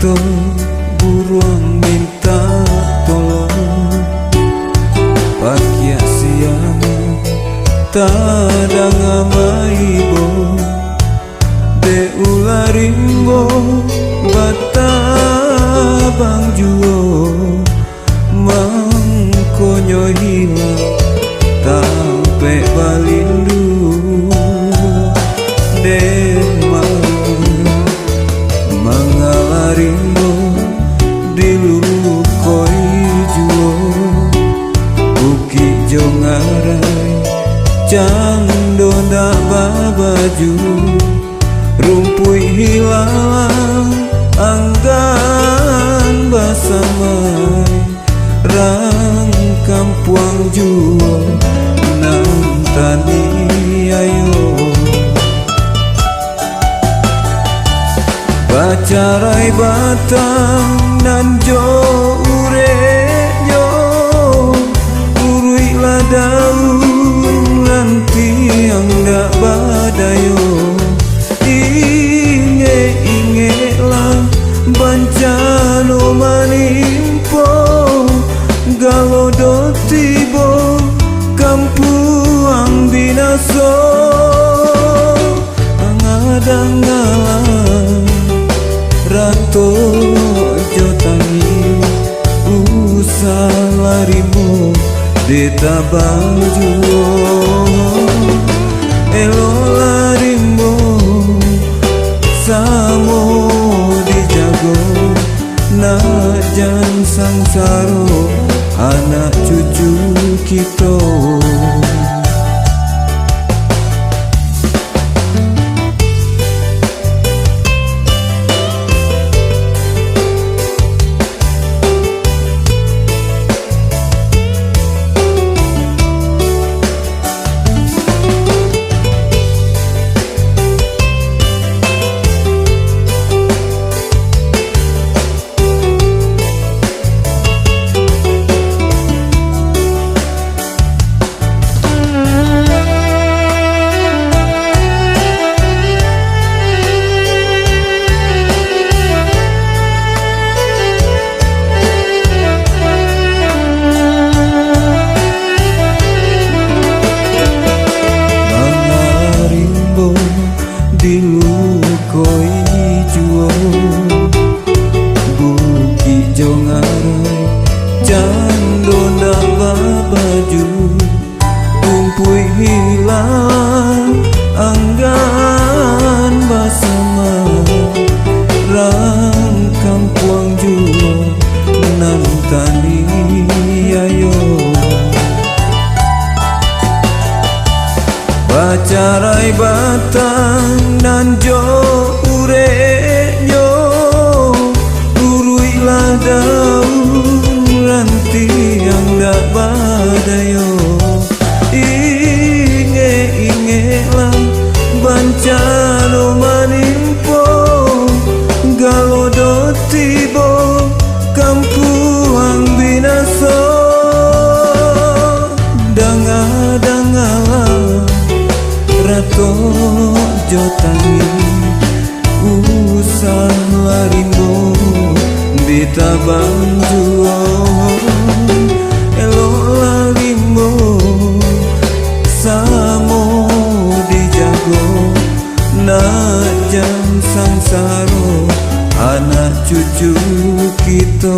kita buruan minta tolong, pakia siang tadang amaibo de ularimbo bata bang juo mangkonyo hilang tampe balindu mangalarimbo dilukoi juo buki jongarai cando ndak babaju rumpui hilang anggan basamai rang kampuang juo nantani ayo bacarai batang nan jo urejo urui ladau nanti yang ndak badayo inge lah bancano manimpo galodo tibo kampuang binaso angadanggalang rato jotangi usalarimu ditabang juo elo larimbo samo dijago najan sangsaro anak cucu kita. Dilukoi juo buki jongarai cando ndak babaju rumpui hilang anggan basama rang kampuang juo nantani ayo bacarai batang nan jo urejo urui daun ranti yang ndak badayo inge lah bancano manimpo galodo tibo kampuang binaso danga-dangalah rato jotangi usalarimu ditabang juo elo larimbo samo dijago najan sangsaro anak cucu kita.